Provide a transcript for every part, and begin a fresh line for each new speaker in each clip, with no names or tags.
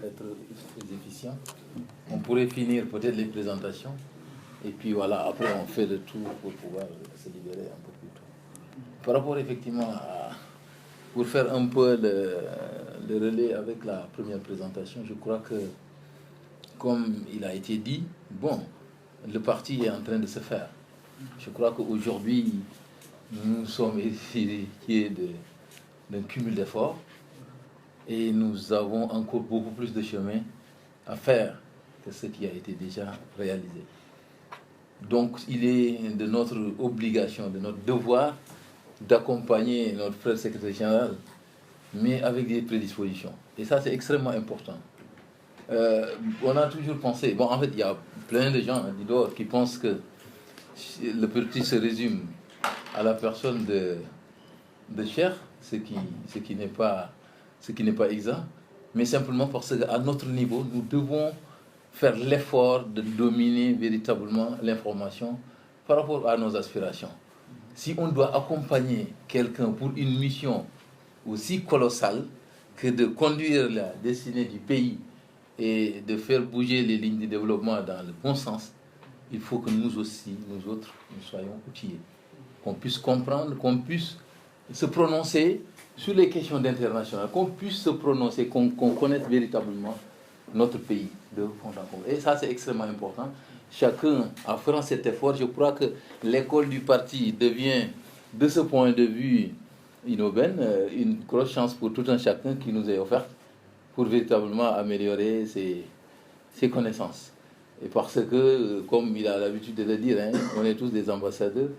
être plus efficient. On pourrait finir peut-être les présentations. Et puis voilà, après on fait le tour pour pouvoir se libérer un peu plus tôt. Par rapport effectivement à... Pour faire un peu le relais avec la première présentation, je crois que, comme il a été dit, bon, le parti est en train de se faire. Je crois qu'aujourd'hui, nous sommes héritiers d'un cumul d'efforts et nous avons encore beaucoup plus de chemin à faire que ce qui a été déjà réalisé. Donc, il est de notre obligation, de notre devoir d'accompagner notre frère secrétaire général, mais avec des prédispositions. Et ça, c'est extrêmement important. On a toujours pensé, bon, en fait, il y a plein de gens qui pensent que le parti se résume à la personne de Cheikh, ce qui n'est pas exact, mais simplement parce qu'à notre niveau, nous devons faire l'effort de dominer véritablement l'information par rapport à nos aspirations. Si on doit accompagner quelqu'un pour une mission aussi colossale que de conduire la destinée du pays et de faire bouger les lignes de développement dans le bon sens, il faut que nous aussi, nous autres, nous soyons outillés, qu'on puisse comprendre, qu'on puisse se prononcer sur les questions d'international, qu'on puisse se prononcer, qu'on connaisse véritablement notre pays de fond en comble. Et ça, c'est extrêmement important. Chacun, en faisant cet effort, je crois que l'école du parti devient, de ce point de vue, une grosse chance pour tout un chacun qui nous est offerte pour véritablement améliorer ses connaissances. Et parce que, comme il a l'habitude de le dire, on est tous des ambassadeurs,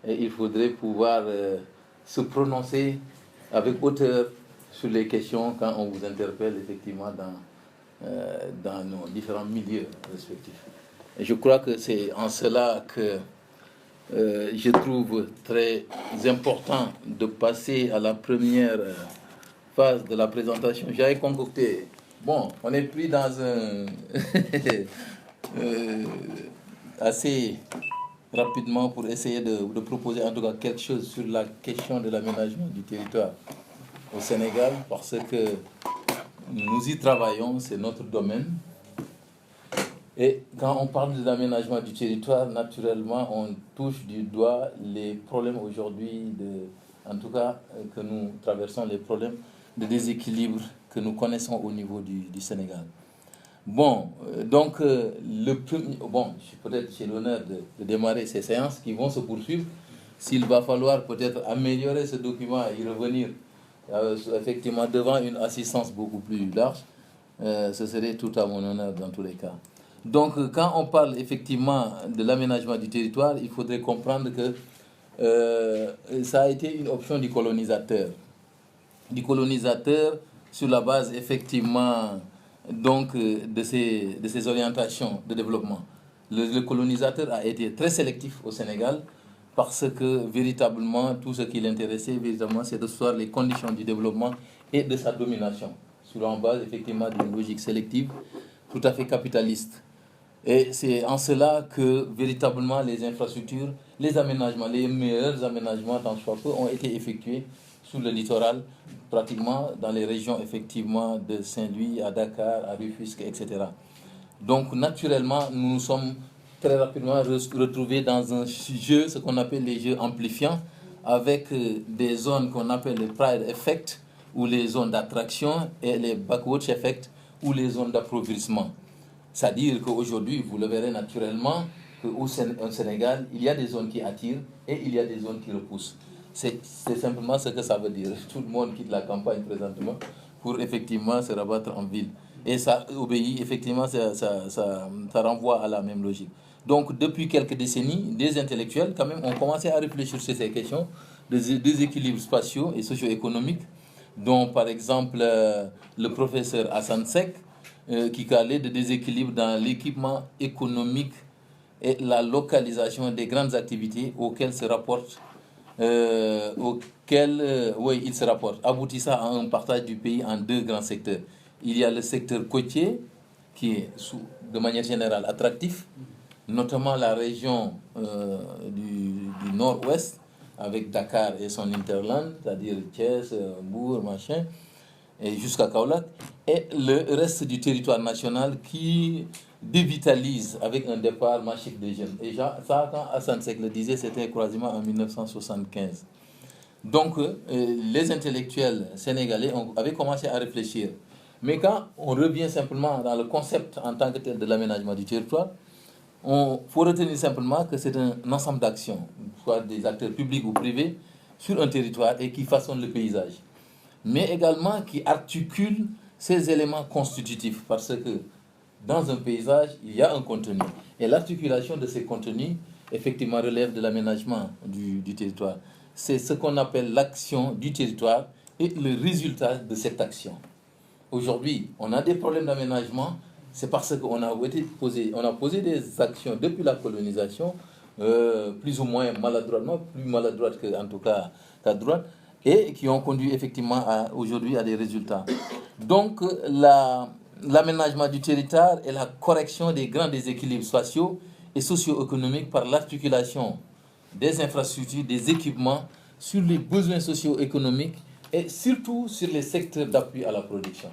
et il faudrait pouvoir se prononcer avec hauteur sur les questions quand on vous interpelle effectivement dans nos différents milieux respectifs. Et je crois que c'est en cela que je trouve très important de passer à la première phase de la présentation. J'avais concocté, bon, on est pris dans un... assez rapidement pour essayer de proposer en tout cas quelque chose sur la question de l'aménagement du territoire au Sénégal, parce que nous y travaillons, c'est notre domaine. Et quand on parle de l'aménagement du territoire, naturellement, on touche du doigt les problèmes aujourd'hui, en tout cas, que nous traversons, les problèmes de déséquilibre que nous connaissons au niveau du Sénégal. Bon, donc, peut-être j'ai l'honneur de démarrer ces séances qui vont se poursuivre. S'il va falloir peut-être améliorer ce document et y revenir effectivement devant une assistance beaucoup plus large, ce serait tout à mon honneur dans tous les cas. Donc, quand on parle effectivement de l'aménagement du territoire, il faudrait comprendre que ça a été une option du colonisateur. Du colonisateur sur la base effectivement donc, de ces orientations de développement. Le colonisateur a été très sélectif au Sénégal parce que véritablement tout ce qui l'intéressait véritablement c'est de voir les conditions du développement et de sa domination sur la base effectivement d'une logique sélective tout à fait capitaliste. Et c'est en cela que véritablement les infrastructures, les aménagements, les meilleurs aménagements tant soit peu ont été effectués sur le littoral, pratiquement dans les régions effectivement de Saint-Louis, à Dakar, à Rufisque, etc. Donc naturellement, nous nous sommes très rapidement retrouvés dans un jeu, ce qu'on appelle les jeux amplifiants, avec des zones qu'on appelle les pride effect, ou les zones d'attraction, et les backwatch effect, ou les zones d'appauvrissement. C'est-à-dire qu'aujourd'hui, vous le verrez naturellement, qu'au Sénégal, il y a des zones qui attirent et il y a des zones qui repoussent. C'est simplement ce que ça veut dire. Tout le monde quitte la campagne présentement pour effectivement se rabattre en ville. Et ça obéit, effectivement, ça renvoie à la même logique. Donc, depuis quelques décennies, des intellectuels, quand même, ont commencé à réfléchir sur ces questions de déséquilibres spatiaux et socio-économiques, dont, par exemple, le professeur Hassan Sek, qui parlait de déséquilibre dans l'équipement économique et la localisation des grandes activités auxquelles se rapporte il se rapporte, aboutissant à un partage du pays en deux grands secteurs. Il y a le secteur côtier, qui est de manière générale attractif, notamment la région du nord-ouest, avec Dakar et son hinterland, c'est-à-dire Thiès, Mbour, machin. et jusqu'à Kaolack, et le reste du territoire national qui dévitalise avec un départ massif des jeunes. Et ça, quand Hassan Sek le disait, c'était quasiment en 1975. Donc, les intellectuels sénégalais avaient commencé à réfléchir. Mais quand on revient simplement dans le concept en tant que tel de l'aménagement du territoire, il faut retenir simplement que c'est un ensemble d'actions, soit des acteurs publics ou privés, sur un territoire et qui façonnent le paysage. Mais également qui articulent ces éléments constitutifs, parce que dans un paysage, il y a un contenu. Et l'articulation de ces contenus, effectivement, relève de l'aménagement du territoire. C'est ce qu'on appelle l'action du territoire et le résultat de cette action. Aujourd'hui, on a des problèmes d'aménagement, c'est parce qu'on a posé des actions depuis la colonisation, plus ou moins maladroitement, plus maladroites qu'en tout cas qu'à droite, et qui ont conduit effectivement aujourd'hui à des résultats. Donc, l'aménagement du territoire et la correction des grands déséquilibres sociaux et socio-économiques par l'articulation des infrastructures, des équipements sur les besoins socio-économiques et surtout sur les secteurs d'appui à la production.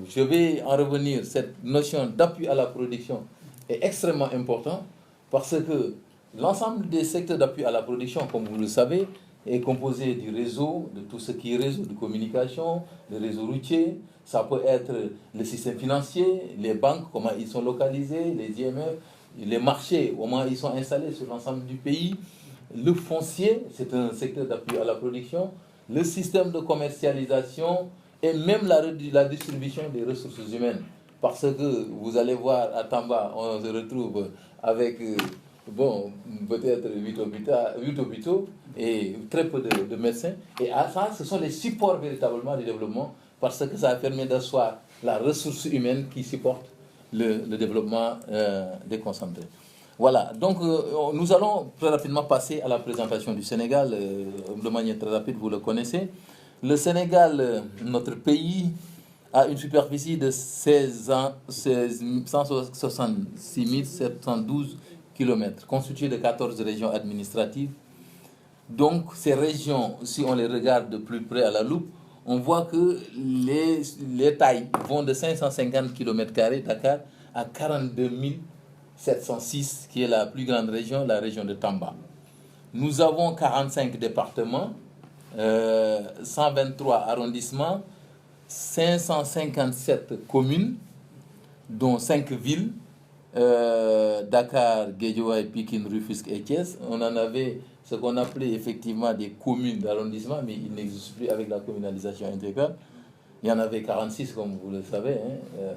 Je vais en revenir, cette notion d'appui à la production est extrêmement importante parce que l'ensemble des secteurs d'appui à la production, comme vous le savez, est composé du réseau, de tout ce qui est réseau de communication, le réseau routier, ça peut être le système financier, les banques, comment ils sont localisés, les IMF, les marchés, comment ils sont installés sur l'ensemble du pays, le foncier, c'est un secteur d'appui à la production, le système de commercialisation et même la distribution des ressources humaines. Parce que vous allez voir à Tamba, on se retrouve avec, peut-être 8 hôpitaux et très peu de médecins. Et à ça, ce sont les supports véritablement du développement parce que ça permet d'asseoir la ressource humaine qui supporte le développement déconcentré. Voilà, donc nous allons très rapidement passer à la présentation du Sénégal, de manière très rapide, vous le connaissez. Le Sénégal, notre pays, a une superficie de 166 712 km, constituée de 14 régions administratives. Donc ces régions, si on les regarde de plus près à la loupe, on voit que les tailles vont de 550 km² Dakar à 42 706, qui est la plus grande région, la région de Tamba. Nous avons 45 départements, 123 arrondissements, 557 communes, dont 5 villes, Dakar, Guédiawaye, Pikine, Rufisque et Thiès. On en avait ce qu'on appelait effectivement des communes d'arrondissement, mais il n'existe plus avec la communalisation intégrale. Il y en avait 46, comme vous le savez,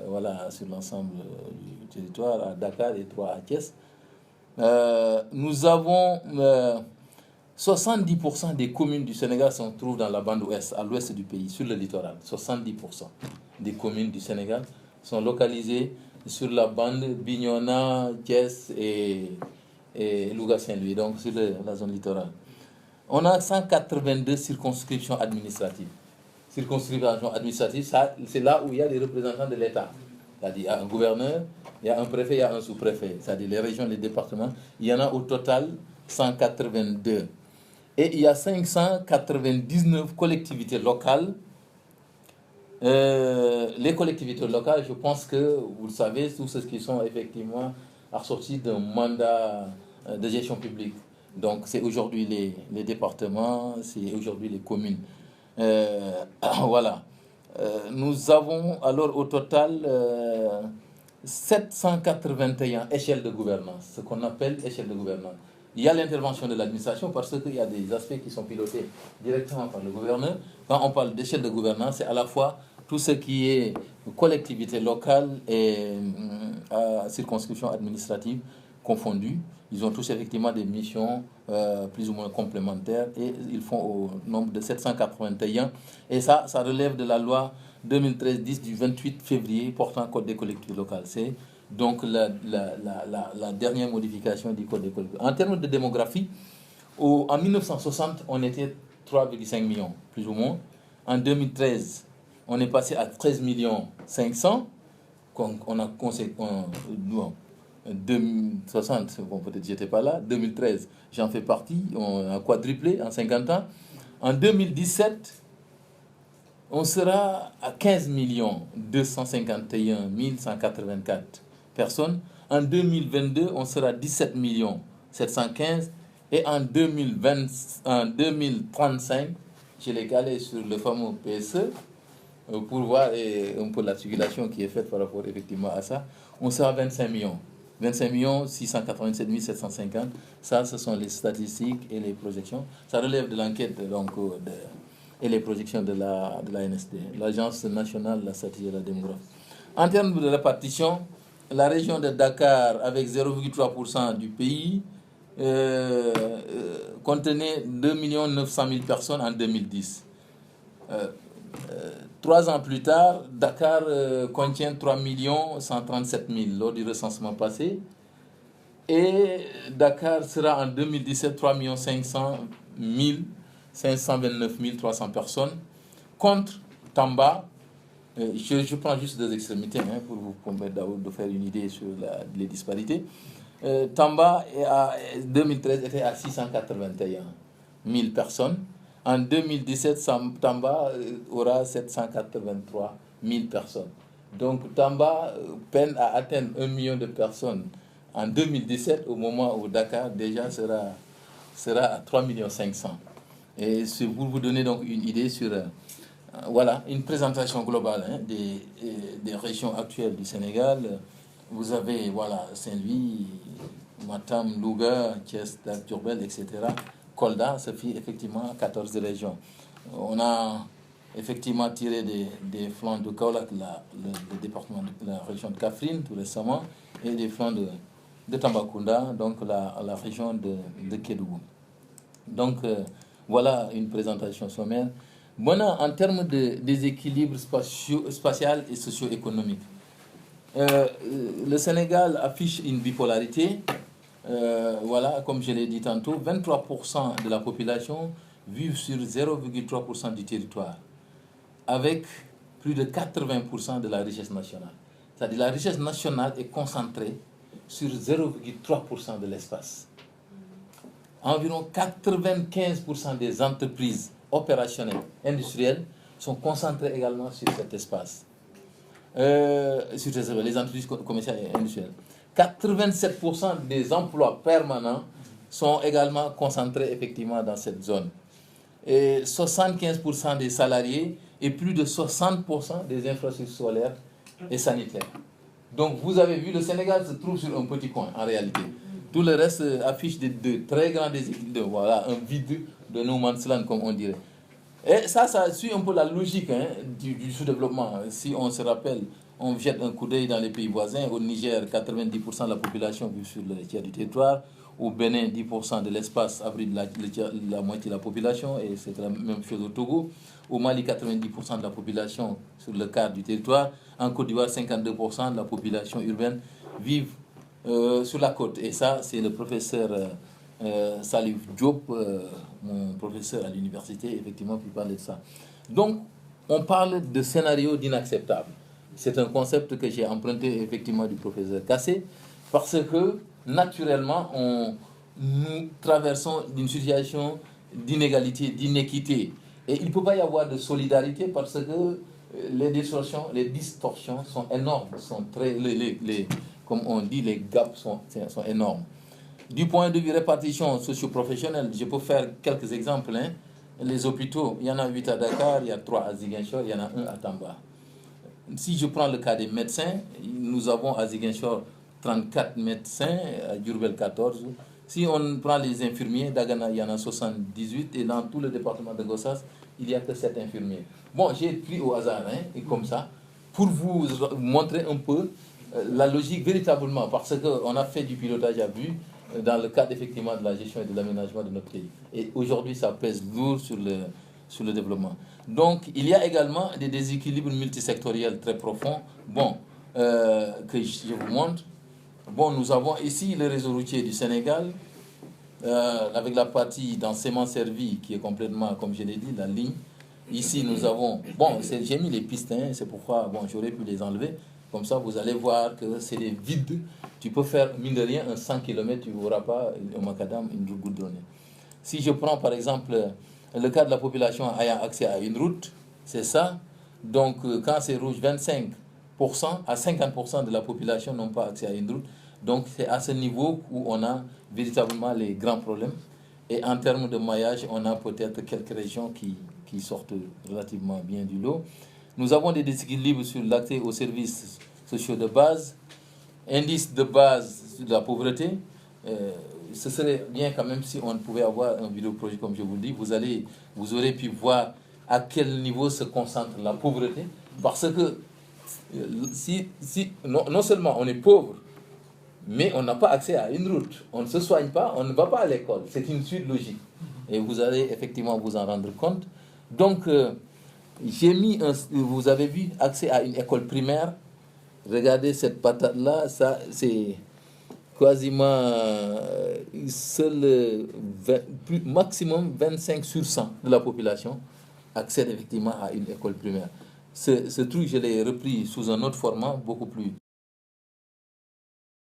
voilà, sur l'ensemble du territoire, à Dakar et 3 à Thiès. Nous avons 70% des communes du Sénégal se trouvent dans la bande ouest, à l'ouest du pays, sur le littoral. 70% des communes du Sénégal sont localisées sur la bande Bignona, Thiès et Louga-Saint-Louis, donc sur la zone littorale. On a 182 circonscriptions administratives. Circonscription administrative, c'est là où il y a des représentants de l'État. C'est-à-dire, il y a un gouverneur, il y a un préfet, il y a un sous-préfet. C'est-à-dire les régions, les départements. Il y en a au total 182. Et il y a 599 collectivités locales. Les collectivités locales, je pense que, vous le savez, tous ceux qui sont effectivement assortis d'un mandat de gestion publique. Donc, c'est aujourd'hui les départements, c'est aujourd'hui les communes. Voilà. Nous avons alors au total 781 échelles de gouvernance, ce qu'on appelle échelle de gouvernance. Il y a l'intervention de l'administration parce qu'il y a des aspects qui sont pilotés directement par le gouverneur. Quand on parle d'échelle de gouvernance, c'est à la fois tout ce qui est collectivité locale et circonscription administrative confondues. Ils ont tous effectivement des missions plus ou moins complémentaires et ils font au nombre de 781. Et ça relève de la loi 2013-10 du 28 février portant code des collectivités locales. C'est donc la dernière modification du code des collectivités. En termes de démographie, en 1960, on était 3,5 millions, plus ou moins. En 2013, on est passé à 13 500 000. On a 2060, bon, peut-être j'étais pas là. 2013, j'en fais partie. On a quadruplé en 50 ans. En 2017, on sera à 15 251 184 personnes. En 2022, on sera à 17 715. Et en 2035, je l'ai calé sur le fameux PSE pour voir un peu l'articulation qui est faite par rapport effectivement à ça. On sera à 25 millions. 25 687 750. Ça, ce sont les statistiques et les projections. Ça relève de l'enquête donc, et les projections de la NSD, l'Agence nationale de la statistique et de la démographie. En termes de répartition, la région de Dakar, avec 0,3% du pays, contenait 2 900 000 personnes en 2010. 3 ans plus tard, Dakar contient 3 137 000 lors du recensement passé. Et Dakar sera en 2017 3 500 529 300 personnes contre Tamba. Je prends juste des extrémités pour vous permettre de faire une idée sur les disparités. Tamba, en 2013, était à 681 000 personnes. En 2017, Tamba aura 783 000 personnes. Donc Tamba peine à atteindre 1 million de personnes en 2017, au moment où Dakar déjà sera à 3 500 000. Et c'est pour vous donner donc une idée sur voilà, une présentation globale des régions actuelles du Sénégal. Vous avez voilà, Saint-Louis, Matam, Louga, Thiès, Diourbel, etc. Kolda, ça fait effectivement 14 régions. On a effectivement tiré des flancs de Kaolack, le département de la région de Kaffrine tout récemment, et des flancs de Tambacounda, donc la région de Kédougou. Donc voilà une présentation sommaire. Maintenant, en termes de déséquilibre spatial et socio-économique, le Sénégal affiche une bipolarité. Voilà, comme je l'ai dit tantôt, 23% de la population vivent sur 0,3% du territoire, avec plus de 80% de la richesse nationale. C'est-à-dire la richesse nationale est concentrée sur 0,3% de l'espace. Environ 95% des entreprises opérationnelles, industrielles, sont concentrées également sur cet espace. Sur les entreprises commerciales et industrielles. 87% des emplois permanents sont également concentrés effectivement dans cette zone. Et 75% des salariés et plus de 60% des infrastructures solaires et sanitaires. Donc vous avez vu, le Sénégal se trouve sur un petit coin en réalité. Tout le reste affiche de très grands déséquilibres, voilà, un vide de no man's land comme on dirait. Et ça suit un peu la logique du sous-développement. Si on se rappelle, on jette un coup d'œil dans les pays voisins. Au Niger, 90% de la population vit sur le tiers du territoire. Au Bénin, 10% de l'espace abrite la moitié de la population. Et c'est la même chose au Togo. Au Mali, 90% de la population sur le quart du territoire. En Côte d'Ivoire, 52% de la population urbaine vivent sur la côte. Et ça, c'est le professeur Salif Diop, mon professeur à l'université, effectivement, qui parle de ça. Donc, on parle de scénario d'inacceptable. C'est un concept que j'ai emprunté effectivement du professeur Kassé, parce que naturellement, nous traversons d'une situation d'inégalité, d'inéquité. Et il ne peut pas y avoir de solidarité parce que les distorsions sont énormes, sont très, comme on dit, les gaps sont énormes. Du point de vue répartition socio-professionnelle, je peux faire quelques exemples. Les hôpitaux, il y en a 8 à Dakar, il y a 3 à Ziguinchor, il y en a 1 à Tamba. Si je prends le cas des médecins, nous avons à Ziguinchor 34 médecins, à Diourbel 14. Si on prend les infirmiers, Dagana, il y en a 78, et dans tout le département de Gossas, il n'y a que 7 infirmiers. Bon, j'ai pris au hasard, et comme ça, pour vous montrer un peu la logique véritablement, parce qu'on a fait du pilotage à vue dans le cadre effectivement de la gestion et de l'aménagement de notre pays. Et aujourd'hui, ça pèse lourd sur le développement. Donc, il y a également des déséquilibres multisectoriels très profonds, que je vous montre. Bon, nous avons ici le réseau routier du Sénégal, avec la partie densément servie qui est complètement, comme je l'ai dit, la ligne. Ici, nous avons... Bon, j'ai mis les pistes, c'est pourquoi j'aurais pu les enlever. Comme ça, vous allez voir que c'est des vides. Tu peux faire, mine de rien, un 100 km, tu ne verras pas au macadam une route goudronnée. Si je prends, par exemple, le cas de la population ayant accès à une route, C'est ça. Donc, quand c'est rouge, 25% à 50% de la population n'ont pas accès à une route. Donc, c'est à ce niveau où on a véritablement les grands problèmes. Et en termes de maillage, on a peut-être quelques régions qui sortent relativement bien du lot. Nous avons des déséquilibres sur l'accès aux services sociaux de base, indice de base de la pauvreté. Ce serait bien quand même si on pouvait avoir un vidéo-projet, comme je vous le dis. Vous aurez pu voir à quel niveau se concentre la pauvreté. Parce que non seulement on est pauvre, mais on n'a pas accès à une route. On ne se soigne pas, on ne va pas à l'école. C'est une suite logique. Et vous allez effectivement vous en rendre compte. Donc, vous avez vu, accès à une école primaire. Regardez cette patate-là, ça c'est quasiment maximum 25 sur 100 de la population accède effectivement à une école primaire. Ce truc, je l'ai repris sous un autre format, beaucoup plus